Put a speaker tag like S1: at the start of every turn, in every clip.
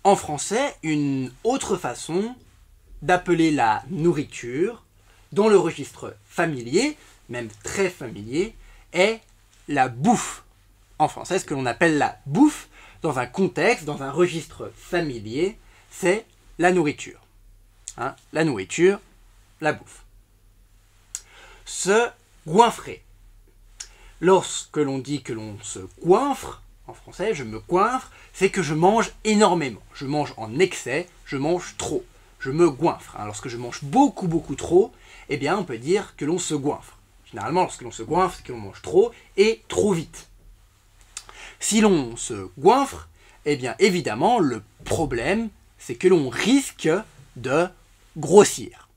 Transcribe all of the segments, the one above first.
S1: en français, une autre façon d'appeler la nourriture, dans le registre familier, même très familier, est la bouffe. En français, ce que l'on appelle la bouffe, dans un contexte, dans un registre familier, c'est la nourriture. Hein, la nourriture, la bouffe. Se goinfrer. Lorsque l'on dit que l'on se goinfre, en français, je me goinfre, c'est que je mange énormément. Je mange en excès, je mange trop. Je me goinfre. Hein. Lorsque je mange beaucoup trop, eh bien, on peut dire que l'on se goinfre. Généralement, lorsque l'on se goinfre, c'est que l'on mange trop et trop vite. Si l'on se goinfre, eh bien, évidemment, le problème, c'est que l'on risque de grossir.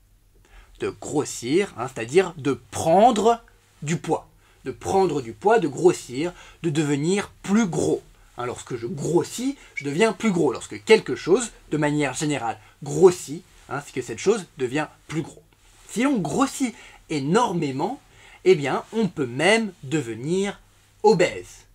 S1: De grossir, hein, c'est-à-dire de prendre du poids. De prendre du poids, de grossir, de devenir plus gros. Hein, lorsque je grossis, je deviens plus gros. Lorsque quelque chose, de manière générale, grossit, hein, c'est que cette chose devient plus gros. Si on grossit énormément, eh bien, on peut même devenir obèse.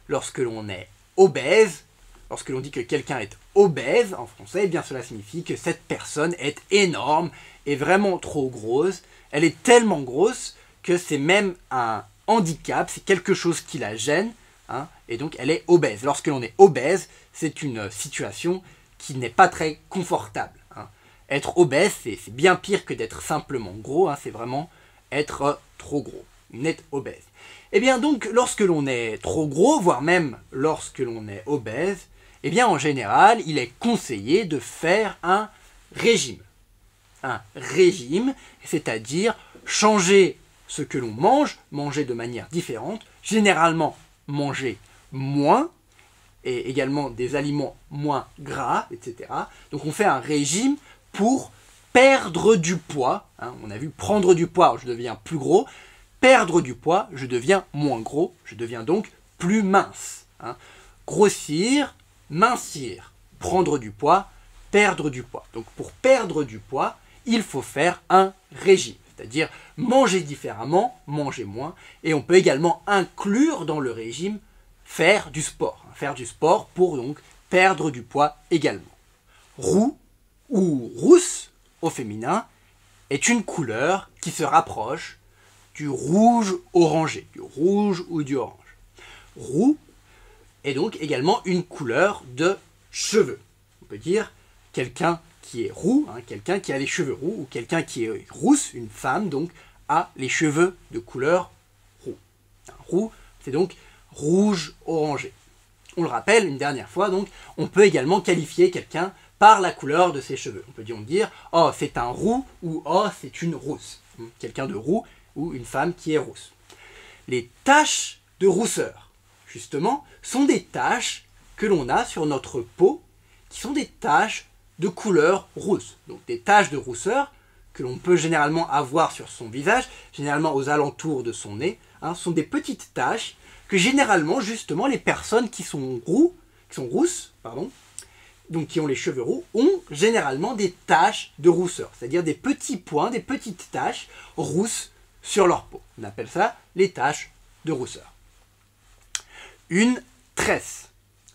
S1: Lorsque l'on est obèse, lorsque l'on dit que quelqu'un est obèse en français, eh bien, cela signifie que cette personne est énorme et vraiment trop grosse. Elle est tellement grosse que c'est même un handicap, c'est quelque chose qui la gêne, hein, et donc elle est obèse. Lorsque l'on est obèse, c'est une situation qui n'est pas très confortable. Hein. Être obèse, c'est bien pire que d'être simplement gros, hein, c'est vraiment être trop gros, être obèse. Et bien donc, lorsque l'on est trop gros, voire même lorsque l'on est obèse, eh bien en général, il est conseillé de faire un régime. Un régime, c'est-à-dire changer ce que l'on mange, manger de manière différente, généralement manger moins, et également des aliments moins gras, etc. Donc on fait un régime pour perdre du poids. Hein, on a vu prendre du poids, je deviens plus gros. Perdre du poids, je deviens moins gros, je deviens donc plus mince. Hein. Grossir, mincir, prendre du poids, perdre du poids. Donc pour perdre du poids, il faut faire un régime. C'est-à-dire manger différemment, manger moins. Et on peut également inclure dans le régime faire du sport. Faire du sport pour donc perdre du poids également. Roux ou rousse au féminin est une couleur qui se rapproche du rouge orangé, du rouge ou du orange. Roux est donc également une couleur de cheveux. On peut dire quelqu'un qui est roux, hein, quelqu'un qui a les cheveux roux, ou quelqu'un qui est rousse, une femme donc, a les cheveux de couleur roux. Roux, c'est donc rouge orangé. On le rappelle une dernière fois, donc, on peut également qualifier quelqu'un par la couleur de ses cheveux. On peut donc dire « Oh, c'est un roux » ou « Oh, c'est une rousse ». Quelqu'un de roux ou une femme qui est rousse. Les taches de rousseur, justement, sont des taches que l'on a sur notre peau, qui sont des taches de couleur rousse. Donc des taches de rousseur que l'on peut généralement avoir sur son visage, généralement aux alentours de son nez, hein, sont des petites taches que généralement, justement, les personnes qui sont rousses, donc qui ont les cheveux roux, ont généralement des taches de rousseur, c'est-à-dire des petits points, des petites taches rousses sur leur peau. On appelle ça les taches de rousseur. Une tresse.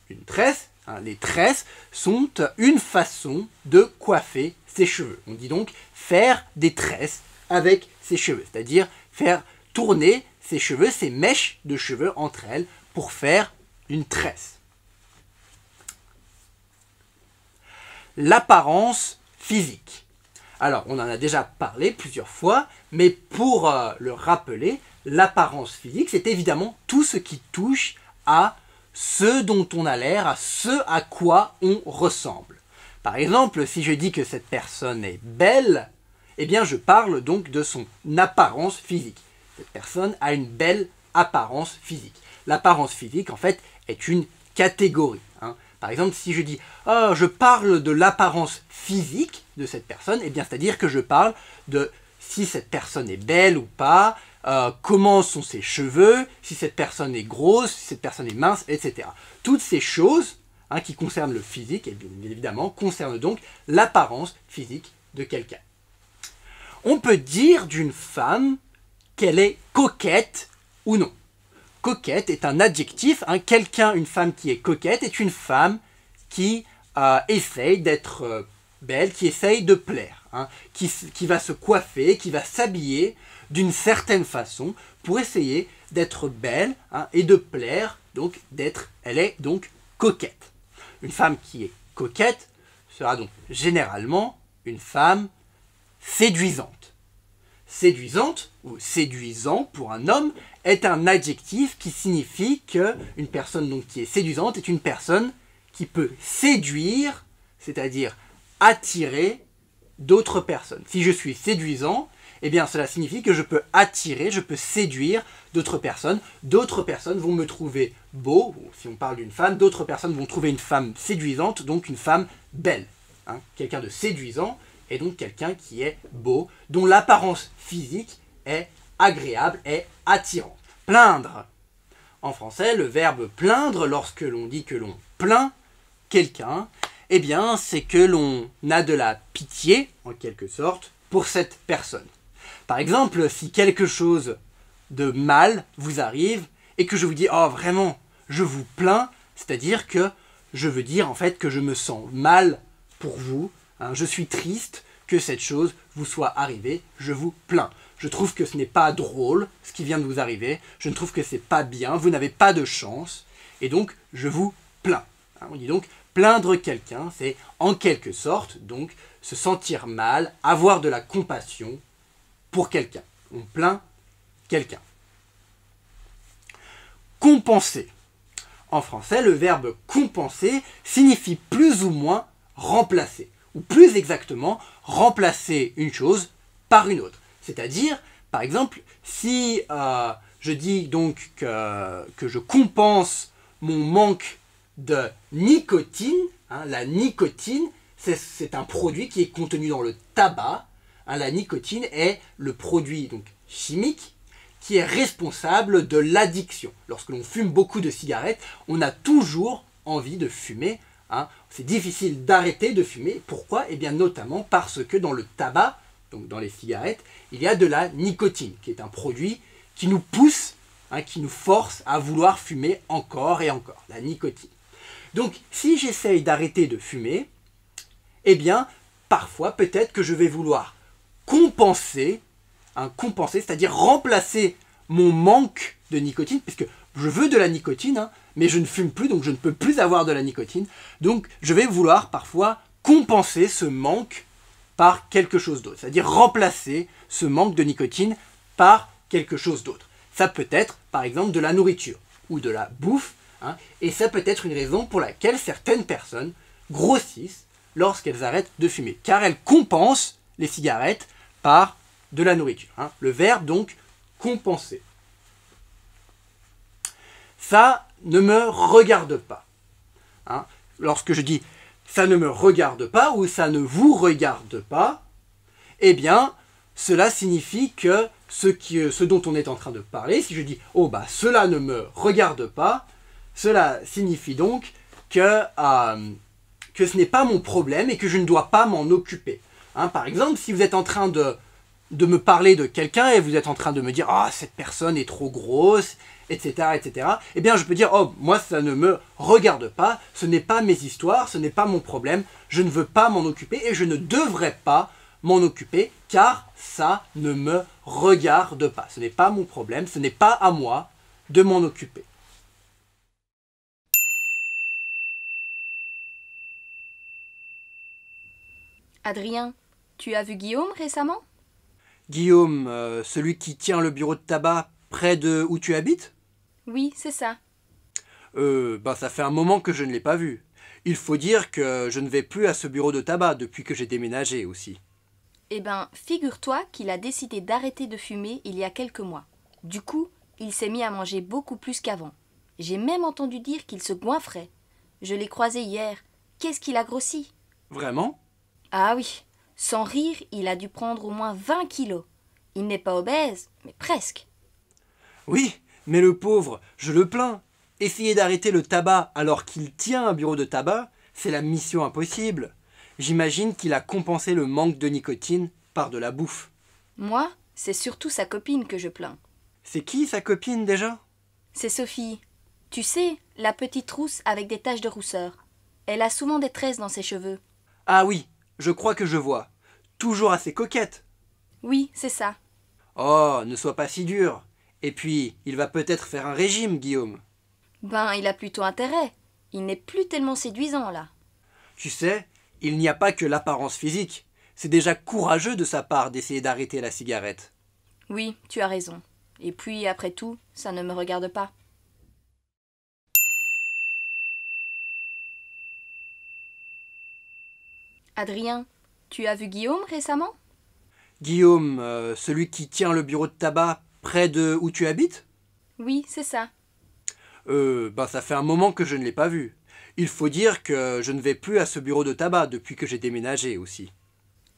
S1: Une tresse, hein, les tresses sont une façon de coiffer ses cheveux. On dit donc faire des tresses avec ses cheveux, c'est-à-dire faire tourner ses cheveux, ses mèches de cheveux entre elles pour faire une tresse. L'apparence physique. Alors, on en a déjà parlé plusieurs fois, mais pour le rappeler, l'apparence physique, c'est évidemment tout ce qui touche à ce dont on a l'air, à ce à quoi on ressemble. Par exemple, si je dis que cette personne est belle, eh bien je parle donc de son apparence physique. Cette personne a une belle apparence physique. L'apparence physique, en fait, est une catégorie. Hein. Par exemple, si je dis « Oh, je parle de l'apparence physique de cette personne », eh bien, c'est-à-dire que je parle de si cette personne est belle ou pas, comment sont ses cheveux, si cette personne est grosse, si cette personne est mince, etc. Toutes ces choses hein, qui concernent le physique, et bien évidemment, concernent donc l'apparence physique de quelqu'un. On peut dire d'une femme qu'elle est coquette ou non. Coquette est un adjectif, hein, une femme qui est coquette est une femme qui essaye d'être belle, qui essaye de plaire, hein, qui va se coiffer, qui va s'habiller d'une certaine façon pour essayer d'être belle, hein, et de plaire, donc elle est donc coquette. Une femme qui est coquette sera donc généralement une femme séduisante. Séduisante ou séduisant pour un homme est un adjectif qui signifie qu'une personne donc qui est séduisante est une personne qui peut séduire, c'est-à-dire attirer d'autres personnes. Si je suis séduisant, eh bien cela signifie que je peux attirer, je peux séduire d'autres personnes. D'autres personnes vont me trouver beau, ou si on parle d'une femme, d'autres personnes vont trouver une femme séduisante, donc une femme belle. Hein. Quelqu'un de séduisant est donc quelqu'un qui est beau, dont l'apparence physique est agréable, est attirante. Plaindre. En français, le verbe plaindre, lorsque l'on dit que l'on plaint quelqu'un, eh bien, c'est que l'on a de la pitié, en quelque sorte, pour cette personne. Par exemple, si quelque chose de mal vous arrive et que je vous dis « Oh, vraiment, je vous plains », c'est-à-dire que je veux dire en fait que je me sens mal pour vous, hein, je suis triste que cette chose vous soit arrivée, je vous plains. Je trouve que ce n'est pas drôle, ce qui vient de vous arriver, je ne trouve que c'est pas bien, vous n'avez pas de chance, et donc je vous plains. Hein, on dit donc plaindre quelqu'un, c'est en quelque sorte donc se sentir mal, avoir de la compassion pour quelqu'un. On plaint quelqu'un. Compenser. En français, le verbe compenser signifie plus ou moins remplacer. Ou plus exactement, remplacer une chose par une autre. C'est-à-dire, par exemple, si je dis donc que je compense mon manque de nicotine, hein, la nicotine, c'est un produit qui est contenu dans le tabac. Hein, la nicotine est le produit donc, chimique qui est responsable de l'addiction. Lorsque l'on fume beaucoup de cigarettes, on a toujours envie de fumer. Hein. C'est difficile d'arrêter de fumer. Pourquoi? Eh bien notamment parce que dans le tabac, donc dans les cigarettes, il y a de la nicotine, qui est un produit qui nous pousse, hein, qui nous force à vouloir fumer encore et encore, la nicotine. Donc si j'essaye d'arrêter de fumer, eh bien parfois peut-être que je vais vouloir compenser, c'est-à-dire remplacer mon manque de nicotine, puisque je veux de la nicotine, hein, mais je ne fume plus, donc je ne peux plus avoir de la nicotine. Donc je vais vouloir parfois compenser ce manque par quelque chose d'autre, c'est-à-dire remplacer ce manque de nicotine par quelque chose d'autre. Ça peut être par exemple de la nourriture ou de la bouffe, hein, et ça peut être une raison pour laquelle certaines personnes grossissent lorsqu'elles arrêtent de fumer, car elles compensent les cigarettes par de la nourriture. Hein. Le verbe donc compenser. Ça ne me regarde pas. Hein. Lorsque je dis ça ne me regarde pas ou ça ne vous regarde pas, eh bien cela signifie que ce dont on est en train de parler, si je dis oh bah cela ne me regarde pas, cela signifie donc que ce n'est pas mon problème et que je ne dois pas m'en occuper. Hein, par exemple, si vous êtes en train de me parler de quelqu'un et vous êtes en train de me dire « Ah, cette personne est trop grosse », etc., etc., eh bien je peux dire « Oh, moi ça ne me regarde pas, ce n'est pas mes histoires, ce n'est pas mon problème, je ne veux pas m'en occuper et je ne devrais pas m'en occuper car ça ne me regarde pas. Ce n'est pas mon problème, ce n'est pas à moi de m'en occuper. »
S2: Adrien, tu as vu Guillaume récemment?
S1: Guillaume, celui qui tient le bureau de tabac près de où tu habites?
S2: Oui, c'est ça.
S1: Ça fait un moment que je ne l'ai pas vu. Il faut dire que je ne vais plus à ce bureau de tabac depuis que j'ai déménagé aussi.
S2: Eh ben, figure-toi qu'il a décidé d'arrêter de fumer il y a quelques mois. Du coup, il s'est mis à manger beaucoup plus qu'avant. J'ai même entendu dire qu'il se goinfrait. Je l'ai croisé hier. Qu'est-ce qu'il a grossi?
S1: Vraiment?
S2: Ah oui, sans rire, il a dû prendre au moins 20 kilos. Il n'est pas obèse, mais presque.
S1: Oui, mais le pauvre, je le plains. Essayer d'arrêter le tabac alors qu'il tient un bureau de tabac, c'est la mission impossible. J'imagine qu'il a compensé le manque de nicotine par de la bouffe.
S2: Moi, c'est surtout sa copine que je plains.
S1: C'est qui sa copine déjà?
S2: C'est Sophie. Tu sais, la petite rousse avec des taches de rousseur. Elle a souvent des tresses dans ses cheveux.
S1: Ah oui, je crois que je vois. Toujours assez coquette.
S2: Oui, c'est ça.
S1: Oh, ne sois pas si dur. Et puis, il va peut-être faire un régime, Guillaume.
S2: Ben, il a plutôt intérêt. Il n'est plus tellement séduisant, là.
S1: Tu sais, il n'y a pas que l'apparence physique. C'est déjà courageux de sa part d'essayer d'arrêter la cigarette.
S2: Oui, tu as raison. Et puis, après tout, ça ne me regarde pas. Adrien, tu as vu Guillaume récemment?
S1: Guillaume, celui qui tient le bureau de tabac près de où tu habites?
S2: Oui, c'est ça.
S1: Ça fait un moment que je ne l'ai pas vu. Il faut dire que je ne vais plus à ce bureau de tabac depuis que j'ai déménagé aussi.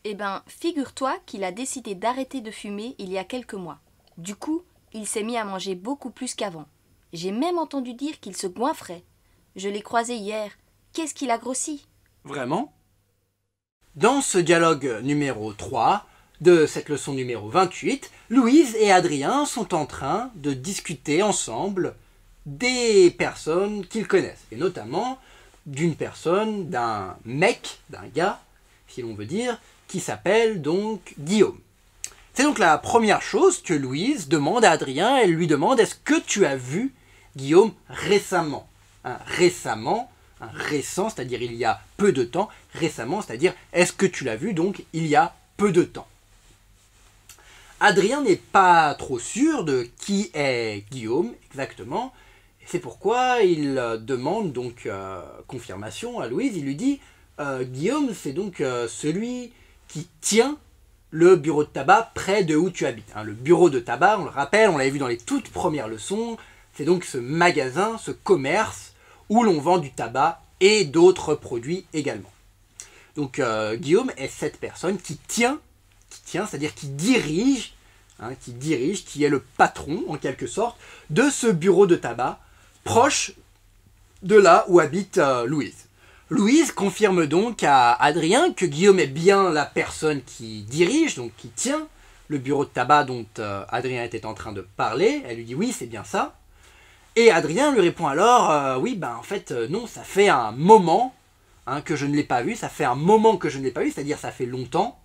S2: Eh ben, figure-toi qu'il a décidé d'arrêter de fumer il y a quelques mois. Du coup, il s'est mis à manger beaucoup plus qu'avant. J'ai même entendu dire qu'il se goinfrait. Je l'ai croisé hier. Qu'est-ce qu'il a grossi?
S1: Vraiment? Dans ce dialogue numéro 3 de cette leçon numéro 28, Louise et Adrien sont en train de discuter ensemble des personnes qu'ils connaissent, et notamment d'une personne, d'un mec, d'un gars, si l'on veut dire, qui s'appelle donc Guillaume. C'est donc la première chose que Louise demande à Adrien. Elle lui demande: est-ce que tu as vu Guillaume récemment? Récemment, récent, c'est-à-dire il y a peu de temps. Récemment, c'est-à-dire est-ce que tu l'as vu donc il y a peu de temps. Adrien n'est pas trop sûr de qui est Guillaume exactement. Et c'est pourquoi il demande donc confirmation à Louise. Il lui dit: Guillaume, c'est donc celui qui tient le bureau de tabac près de où tu habites. Le bureau de tabac, on le rappelle, on l'avait vu dans les toutes premières leçons, c'est donc ce magasin, ce commerce où l'on vend du tabac et d'autres produits également. Donc Guillaume est cette personne qui tient, c'est-à-dire qui dirige, qui est le patron en quelque sorte de ce bureau de tabac proche de là où habite Louise. Louise confirme donc à Adrien que Guillaume est bien la personne qui dirige, donc qui tient le bureau de tabac dont Adrien était en train de parler. Elle lui dit oui, c'est bien ça. Et Adrien lui répond alors oui, en fait non, ça fait un moment que je ne l'ai pas vu, ça fait un moment que je ne l'ai pas vu, c'est-à-dire ça fait longtemps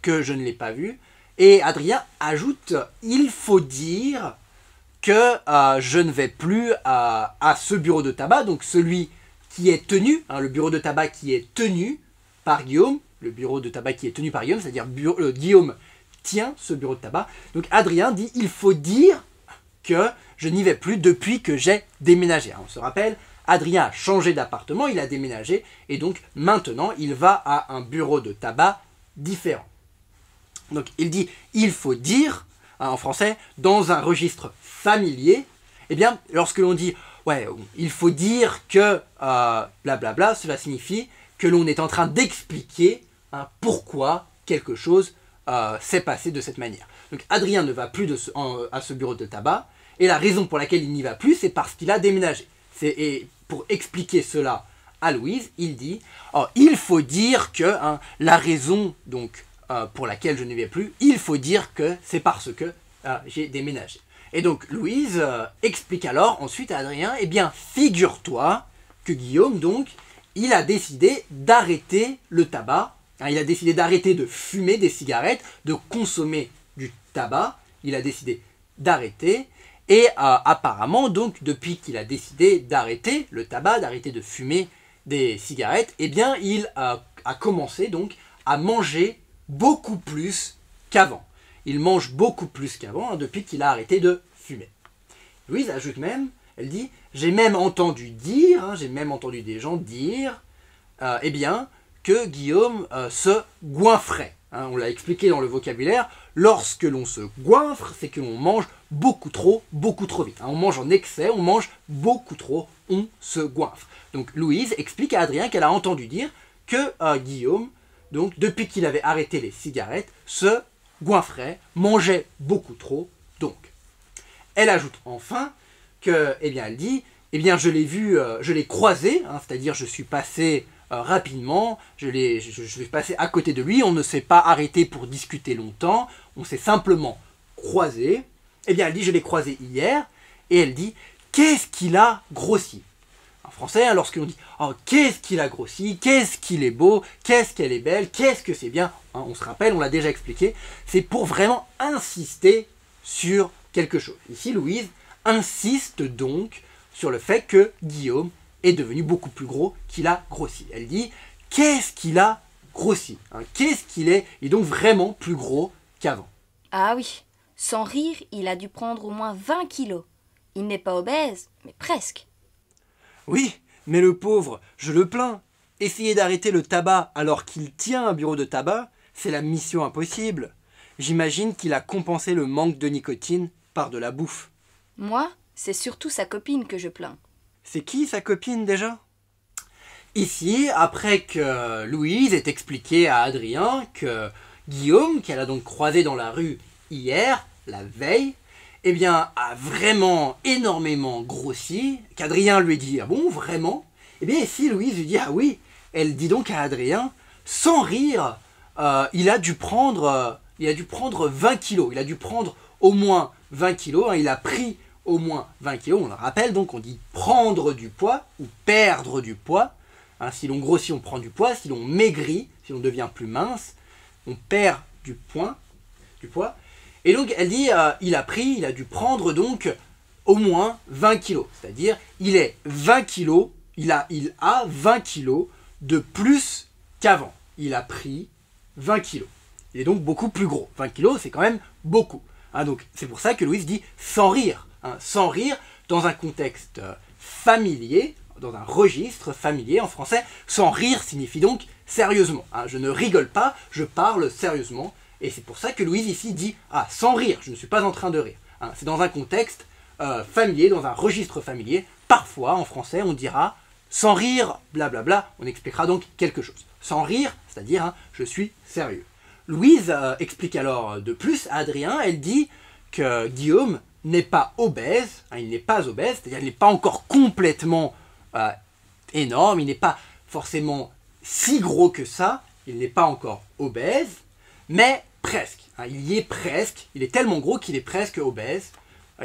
S1: que je ne l'ai pas vu. Et Adrien ajoute: il faut dire que je ne vais plus à ce bureau de tabac, donc celui qui est tenu, le bureau de tabac qui est tenu par Guillaume, le bureau de tabac qui est tenu par Guillaume, c'est-à-dire Guillaume tient ce bureau de tabac. Donc Adrien dit: il faut dire que je n'y vais plus depuis que j'ai déménagé. On se rappelle, Adrien a changé d'appartement, il a déménagé, et donc maintenant il va à un bureau de tabac différent. Donc il dit: il faut dire, en français, dans un registre familier, eh bien, lorsque l'on dit ouais, il faut dire que blablabla, cela signifie que l'on est en train d'expliquer pourquoi quelque chose s'est passé de cette manière. Donc Adrien ne va plus à ce bureau de tabac, et la raison pour laquelle il n'y va plus, c'est parce qu'il a déménagé. Et pour expliquer cela à Louise, il dit: il faut dire que la raison donc pour laquelle je n'y vais plus, il faut dire que c'est parce que j'ai déménagé. Et donc Louise explique alors ensuite à Adrien: eh bien figure-toi que Guillaume donc, il a décidé d'arrêter le tabac, il a décidé d'arrêter de fumer des cigarettes, de consommer du tabac, il a décidé d'arrêter, et apparemment donc depuis qu'il a décidé d'arrêter le tabac, d'arrêter de fumer des cigarettes, eh bien il a commencé donc à manger beaucoup plus qu'avant. Il mange beaucoup plus qu'avant depuis qu'il a arrêté de fumer. Louise ajoute même, elle dit: j'ai même entendu dire, j'ai même entendu des gens dire, eh bien, que Guillaume se goinfrait. On l'a expliqué dans le vocabulaire, lorsque l'on se goinfre, c'est que l'on mange beaucoup trop vite. On mange en excès, on mange beaucoup trop, on se goinfre. Donc Louise explique à Adrien qu'elle a entendu dire que Guillaume, donc depuis qu'il avait arrêté les cigarettes, se goinfrait, mangeait beaucoup trop, donc. Elle ajoute enfin que, elle dit, je l'ai vu, je l'ai croisé, c'est-à-dire je suis passé rapidement, je suis passé à côté de lui, on ne s'est pas arrêté pour discuter longtemps, on s'est simplement croisé. Elle dit: je l'ai croisé hier, et elle dit: qu'est-ce qu'il a grossi? En français, hein, lorsque l'on dit « Oh, qu'est-ce qu'il a grossi, qu'est-ce qu'il est beau, qu'est-ce qu'elle est belle, qu'est-ce que c'est bien hein, », on se rappelle, on l'a déjà expliqué, c'est pour vraiment insister sur quelque chose. Ici, Louise insiste donc sur le fait que Guillaume est devenu beaucoup plus gros, qu'il a grossi. Elle dit « Qu'est-ce qu'il a grossi hein, qu'est-ce qu'il est, il est donc vraiment plus gros qu'avant ».
S2: Ah oui, sans rire, il a dû prendre au moins 20 kilos. Il n'est pas obèse, mais presque.
S3: Oui, mais le pauvre, je le plains. Essayer d'arrêter le tabac alors qu'il tient un bureau de tabac, c'est la mission impossible. J'imagine qu'il a compensé le manque de nicotine par de la bouffe.
S2: Moi, c'est surtout sa copine que je plains.
S3: C'est qui sa copine déjà ?
S1: Ici, après que Louise ait expliqué à Adrien que Guillaume, qu'elle a donc croisé dans la rue hier, la veille, eh bien, a vraiment énormément grossi, qu'Adrien lui dit « Ah bon, vraiment ?» Eh bien, ici, Louise lui dit « Ah oui !» Elle dit donc à Adrien, sans rire, il a dû prendre 20 kilos. Il a dû prendre au moins 20 kilos. Hein, il a pris au moins 20 kilos. On le rappelle, donc on dit prendre du poids ou perdre du poids. Hein, si l'on grossit, on prend du poids. Si l'on maigrit, si l'on devient plus mince, on perd du poids. Et donc elle dit, il a dû prendre donc au moins 20 kilos. C'est-à-dire, il a 20 kilos de plus qu'avant. Il a pris 20 kilos. Il est donc beaucoup plus gros. 20 kilos, c'est quand même beaucoup. Hein, donc c'est pour ça que Louise dit sans rire. Hein, sans rire, dans un contexte familier, dans un registre familier en français, sans rire signifie donc sérieusement. Hein, je ne rigole pas, je parle sérieusement. Et c'est pour ça que Louise ici dit « Ah, sans rire, je ne suis pas en train de rire hein, ». C'est dans un contexte familier, dans un registre familier. Parfois, en français, on dira « sans rire, blablabla ». On expliquera donc quelque chose. Sans rire, c'est-à-dire hein, « je suis sérieux ». Louise explique alors de plus à Adrien. Elle dit que Guillaume n'est pas obèse. Hein, il n'est pas obèse, c'est-à-dire qu'il n'est pas encore complètement énorme. Il n'est pas forcément si gros que ça. Il n'est pas encore obèse, mais presque. Hein, il y est presque. Il est tellement gros qu'il est presque obèse.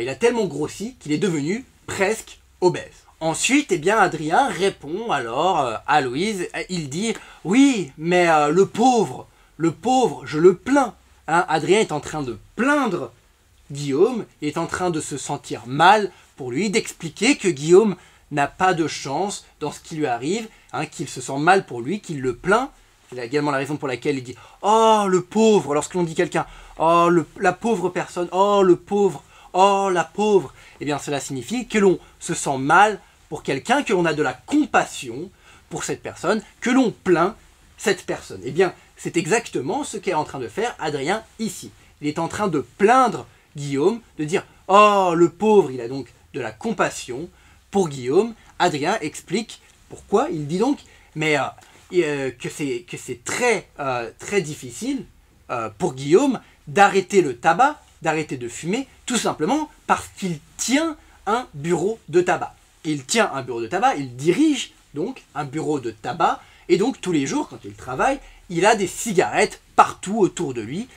S1: Il a tellement grossi qu'il est devenu presque obèse. Ensuite, eh bien, Adrien répond alors à Louise. Il dit « Oui, mais le pauvre, je le plains. Hein, Adrien est en train de plaindre Guillaume. Il est en train de se sentir mal pour lui, d'expliquer que Guillaume n'a pas de chance dans ce qui lui arrive, hein, qu'il se sent mal pour lui, qu'il le plaint. C'est également la raison pour laquelle il dit « Oh, le pauvre !» Lorsque l'on dit quelqu'un « Oh, la pauvre personne, oh, le pauvre, oh, la pauvre !» Eh bien, cela signifie que l'on se sent mal pour quelqu'un, que l'on a de la compassion pour cette personne, que l'on plaint cette personne. Eh bien, c'est exactement ce qu'est en train de faire Adrien ici. Il est en train de plaindre Guillaume, de dire « Oh, le pauvre !» Il a donc de la compassion pour Guillaume. Adrien explique pourquoi. Il dit donc mais que c'est très difficile pour Guillaume d'arrêter le tabac, d'arrêter de fumer, tout simplement parce qu'il tient un bureau de tabac. Il tient un bureau de tabac, il dirige donc un bureau de tabac, et donc tous les jours, quand il travaille, il a des cigarettes partout autour de lui.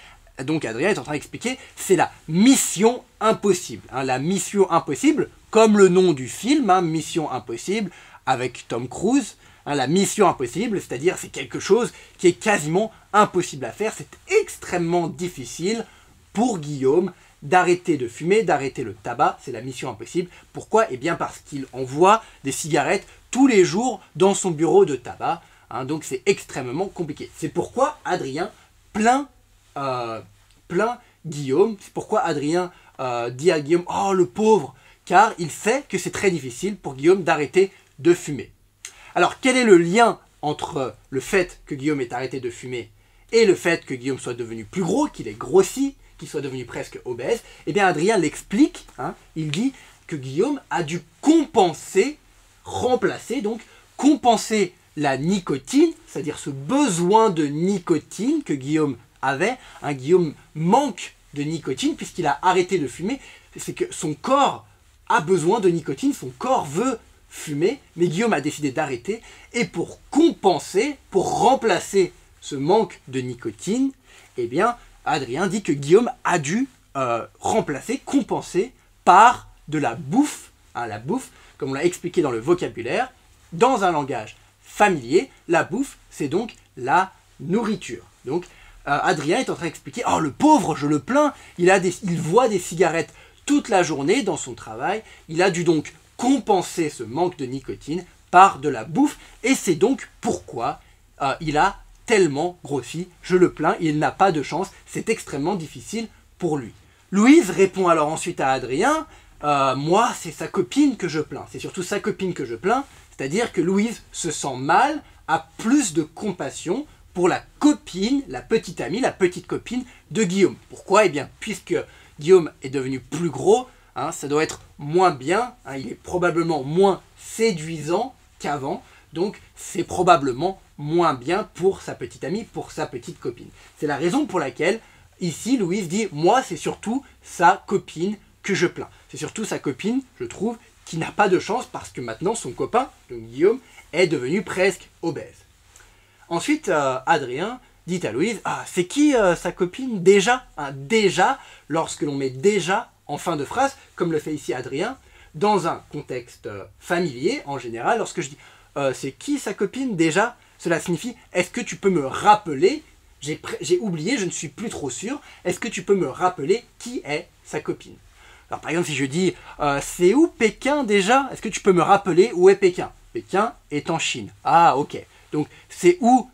S1: Donc Adrien est en train d'expliquer, c'est la mission impossible. Hein, la mission impossible, comme le nom du film, hein, Mission Impossible, avec Tom Cruise. Hein, la mission impossible, c'est-à-dire c'est quelque chose qui est quasiment impossible à faire. C'est extrêmement difficile pour Guillaume d'arrêter de fumer, d'arrêter le tabac. C'est la mission impossible. Pourquoi ? Eh bien parce qu'il envoie des cigarettes tous les jours dans son bureau de tabac. Hein, donc c'est extrêmement compliqué. C'est pourquoi Adrien plaint Guillaume. C'est pourquoi Adrien dit à Guillaume « Oh, le pauvre !» Car il sait que c'est très difficile pour Guillaume d'arrêter de fumer. Alors, quel est le lien entre le fait que Guillaume ait arrêté de fumer et le fait que Guillaume soit devenu plus gros, qu'il ait grossi, qu'il soit devenu presque obèse? Eh bien, Adrien l'explique. Hein, il dit que Guillaume a dû compenser la nicotine, c'est-à-dire ce besoin de nicotine que Guillaume avait. Hein, Guillaume manque de nicotine puisqu'il a arrêté de fumer. C'est que son corps a besoin de nicotine, son corps veut fumer, mais Guillaume a décidé d'arrêter. Et pour compenser, pour remplacer ce manque de nicotine, eh bien, Adrien dit que Guillaume a dû compenser par de la bouffe. Hein, la bouffe, comme on l'a expliqué dans le vocabulaire, dans un langage familier, la bouffe, c'est donc la nourriture. Donc, Adrien est en train d'expliquer, oh le pauvre, je le plains, il voit des cigarettes toute la journée dans son travail, il a dû donc compenser ce manque de nicotine par de la bouffe, et c'est donc pourquoi il a tellement grossi, je le plains, il n'a pas de chance, c'est extrêmement difficile pour lui. Louise répond alors ensuite à Adrien, moi c'est sa copine que je plains, c'est surtout sa copine que je plains, c'est-à-dire que Louise se sent mal, a plus de compassion pour la copine, la petite amie, la petite copine de Guillaume. Pourquoi? Eh bien, puisque Guillaume est devenu plus gros, hein, ça doit être moins bien, hein, il est probablement moins séduisant qu'avant, donc c'est probablement moins bien pour sa petite amie, pour sa petite copine. C'est la raison pour laquelle, ici, Louise dit « Moi, c'est surtout sa copine que je plains. » C'est surtout sa copine, je trouve, qui n'a pas de chance parce que maintenant, son copain, donc Guillaume, est devenu presque obèse. Ensuite, Adrien dit à Louise, ah, c'est qui sa copine déjà, hein, déjà, lorsque l'on met déjà en fin de phrase, comme le fait ici Adrien, dans un contexte familier, en général, lorsque je dis, c'est qui sa copine déjà, cela signifie, est-ce que tu peux me rappeler, j'ai oublié, je ne suis plus trop sûr, est-ce que tu peux me rappeler qui est sa copine? Alors par exemple, si je dis, c'est où Pékin déjà? Est-ce que tu peux me rappeler où est Pékin? Pékin est en Chine. Ah, ok. Donc, c'est où,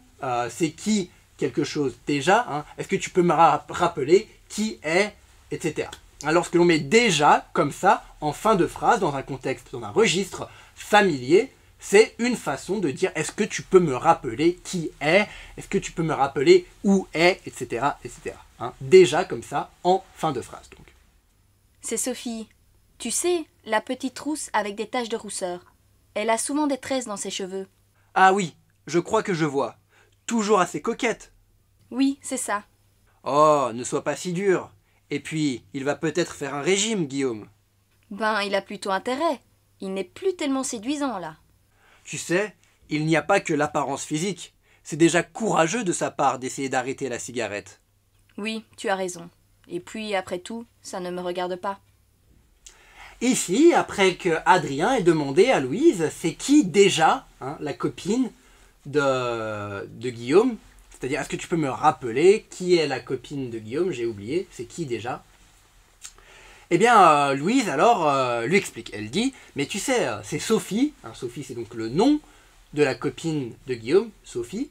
S1: c'est qui quelque chose déjà, hein. Est-ce que tu peux me rappeler qui est, etc. Alors, lorsque l'on met déjà, comme ça, en fin de phrase, dans un contexte, dans un registre familier, c'est une façon de dire, est-ce que tu peux me rappeler qui est, est-ce que tu peux me rappeler où est, etc., etc. Hein. Déjà, comme ça, en fin de phrase, donc.
S2: C'est Sophie. Tu sais, la petite rousse avec des taches de rousseur. Elle a souvent des tresses dans ses cheveux.
S3: Ah oui, je crois que je vois. Toujours assez coquette.
S2: Oui, c'est ça.
S3: Oh, ne sois pas si dur. Et puis, il va peut-être faire un régime, Guillaume.
S2: Ben, il a plutôt intérêt. Il n'est plus tellement séduisant, là.
S3: Tu sais, il n'y a pas que l'apparence physique. C'est déjà courageux de sa part d'essayer d'arrêter la cigarette.
S2: Oui, tu as raison. Et puis, après tout, ça ne me regarde pas.
S1: Ici, après que Adrien ait demandé à Louise, c'est qui déjà, hein, la copine de Guillaume, c'est-à-dire, est-ce que tu peux me rappeler qui est la copine de Guillaume? J'ai oublié, c'est qui déjà? Eh bien, Louise, alors, lui explique. Elle dit, mais tu sais, c'est Sophie. Hein, Sophie, c'est donc le nom de la copine de Guillaume, Sophie.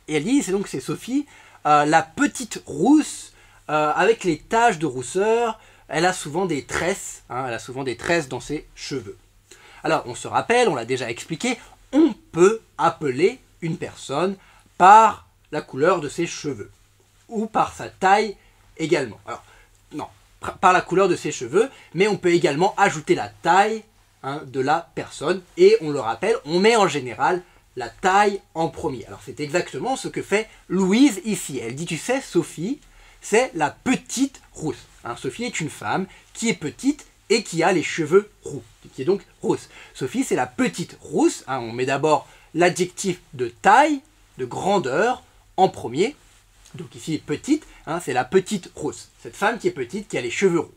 S1: Et elle dit, c'est Sophie, la petite rousse, avec les taches de rousseur. Elle a souvent des tresses, hein, elle a souvent des tresses dans ses cheveux. Alors, on se rappelle, on l'a déjà expliqué, on peut appeler une personne par la couleur de ses cheveux, ou par sa taille également. Alors, non, par la couleur de ses cheveux, mais on peut également ajouter la taille, hein, de la personne, et on le rappelle, on met en général la taille en premier. Alors, c'est exactement ce que fait Louise ici. Elle dit, tu sais, Sophie, c'est la petite rousse. Hein, Sophie est une femme qui est petite et qui a les cheveux roux, qui est donc rousse. Sophie, c'est la petite rousse. Hein, on met d'abord l'adjectif de taille, de grandeur, en premier. Donc ici, petite, hein, c'est la petite rousse. Cette femme qui est petite, qui a les cheveux roux.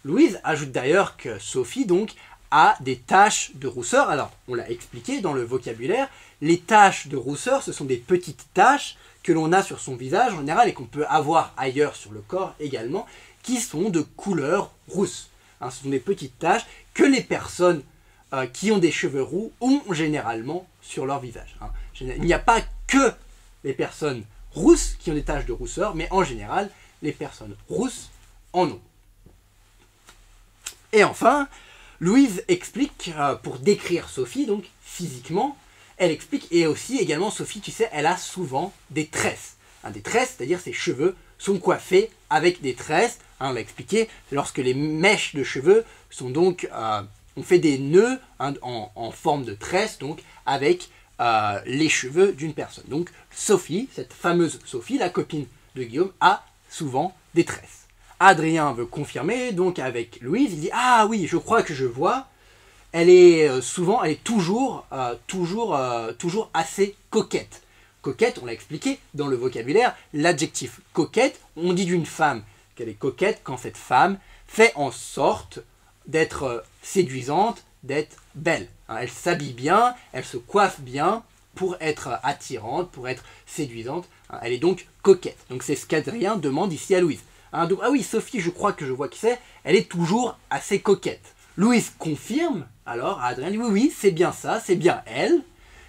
S1: Louise ajoute d'ailleurs que Sophie, donc, a des taches de rousseur. Alors, on l'a expliqué dans le vocabulaire, les taches de rousseur, ce sont des petites taches que l'on a sur son visage en général et qu'on peut avoir ailleurs sur le corps également, qui sont de couleur rousse. Hein, ce sont des petites taches que les personnes qui ont des cheveux roux ont généralement sur leur visage. Hein. Il n'y a pas que les personnes rousses qui ont des taches de rousseur, mais en général, les personnes rousses en ont. Et enfin, Louise explique, pour décrire Sophie, donc physiquement, elle explique, et aussi également Sophie, tu sais, elle a souvent des tresses. Hein, des tresses, c'est-à-dire ses cheveux sont coiffés avec des tresses. Hein, on l'a expliqué, c'est lorsque les mèches de cheveux sont donc, on fait des nœuds, hein, en forme de tresse, donc avec les cheveux d'une personne. Donc Sophie, cette fameuse Sophie, la copine de Guillaume, a souvent des tresses. Adrien veut confirmer, donc avec Louise, il dit « Ah oui, je crois que je vois ». Elle est toujours assez coquette. Coquette, on l'a expliqué dans le vocabulaire, l'adjectif coquette, on dit d'une femme qu'elle est coquette quand cette femme fait en sorte d'être séduisante d'être belle. Hein. Elle s'habille bien, elle se coiffe bien pour être attirante, pour être séduisante. Hein. Elle est donc coquette. Donc c'est ce qu'Adrien demande ici à Louise. Hein, donc, ah oui, Sophie, je crois que je vois qui c'est, elle est toujours assez coquette. Louise confirme alors à Adrien, dit oui, oui, c'est bien ça, c'est bien elle.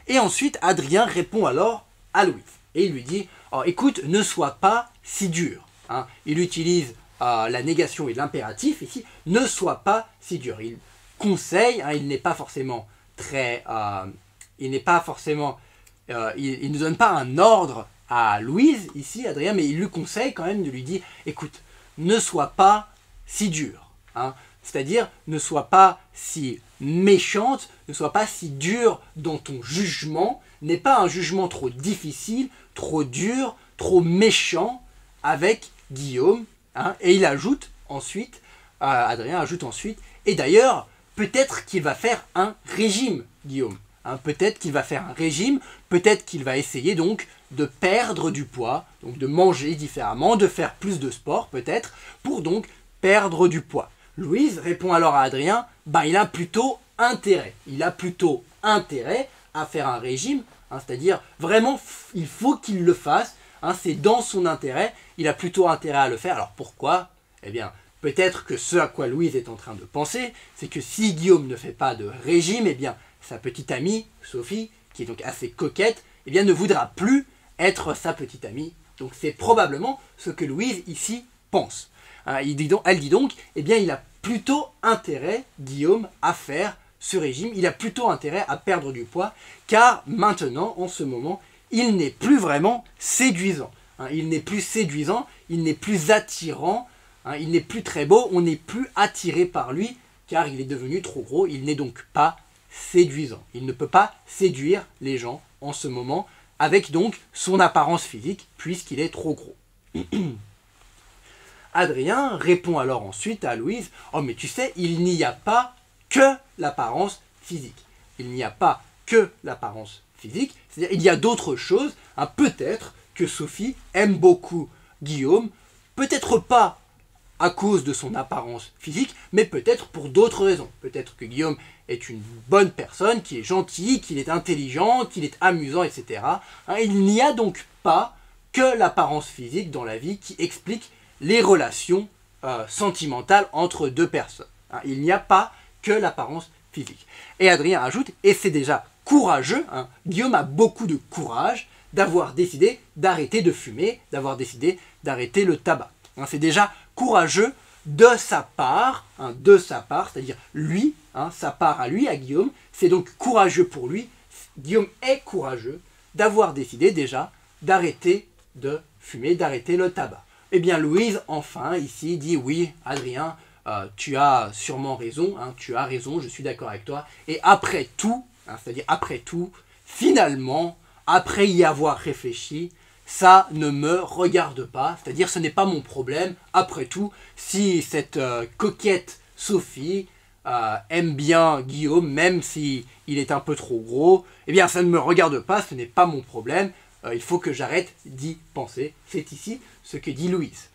S1: Et ensuite, Adrien répond alors à Louise. Et il lui dit, oh, écoute, ne sois pas si dur. Hein. Il utilise la négation et l'impératif ici, ne sois pas si dur. Il conseille, hein, il n'est pas forcément très... il ne donne pas un ordre à Louise, ici, Adrien, mais il lui conseille quand même de lui dire, écoute, ne sois pas si dur. Hein. C'est-à-dire, ne sois pas si méchante, ne sois pas si dure dans ton jugement, n'est pas un jugement trop difficile, trop dur, trop méchant avec Guillaume. Hein. Et il ajoute ensuite, Adrien ajoute ensuite, et d'ailleurs, peut-être qu'il va faire un régime, Guillaume. Hein, peut-être qu'il va faire un régime, peut-être qu'il va essayer donc de perdre du poids, donc de manger différemment, de faire plus de sport peut-être, pour donc perdre du poids. Louise répond alors à Adrien, il a plutôt intérêt. Il a plutôt intérêt à faire un régime, hein, c'est-à-dire vraiment il faut qu'il le fasse, hein, c'est dans son intérêt, il a plutôt intérêt à le faire. Alors pourquoi? Eh bien, peut-être que ce à quoi Louise est en train de penser, c'est que si Guillaume ne fait pas de régime, eh bien, sa petite amie, Sophie, qui est donc assez coquette, eh bien, ne voudra plus être sa petite amie. Donc c'est probablement ce que Louise ici pense. Elle dit donc, eh bien, il a plutôt intérêt, Guillaume, à faire ce régime, il a plutôt intérêt à perdre du poids, car maintenant, en ce moment, il n'est plus vraiment séduisant. Il n'est plus séduisant, il n'est plus attirant, il n'est plus très beau, on n'est plus attiré par lui, car il est devenu trop gros, il n'est donc pas séduisant. Il ne peut pas séduire les gens en ce moment, avec donc son apparence physique, puisqu'il est trop gros. Adrien répond alors ensuite à Louise, « Oh mais tu sais, il n'y a pas que l'apparence physique. Il n'y a pas que l'apparence physique, c'est-à-dire il y a d'autres choses. Hein, peut-être que Sophie aime beaucoup Guillaume, peut-être pas à cause de son apparence physique, mais peut-être pour d'autres raisons. Peut-être que Guillaume est une bonne personne, qu'il est gentil, qu'il est intelligent, qu'il est amusant, etc. Hein, il n'y a donc pas que l'apparence physique dans la vie qui explique les relations sentimentales entre deux personnes. Hein, il n'y a pas que l'apparence physique. Et Adrien ajoute, et c'est déjà courageux, hein, Guillaume a beaucoup de courage d'avoir décidé d'arrêter de fumer, d'avoir décidé d'arrêter le tabac. Hein, c'est déjà courageux de sa part, c'est-à-dire lui, hein, sa part à lui, à Guillaume, c'est donc courageux pour lui. Guillaume est courageux d'avoir décidé déjà d'arrêter de fumer, d'arrêter le tabac. Eh bien Louise, enfin, ici, dit oui, Adrien, tu as sûrement raison, hein, tu as raison, je suis d'accord avec toi. Et après tout, hein, c'est-à-dire après tout, finalement, après y avoir réfléchi, ça ne me regarde pas, c'est-à-dire ce n'est pas mon problème. Après tout, si cette coquette Sophie aime bien Guillaume, même si il est un peu trop gros, eh bien ça ne me regarde pas, ce n'est pas mon problème. Il faut que j'arrête d'y penser. C'est ici ce que dit Louise.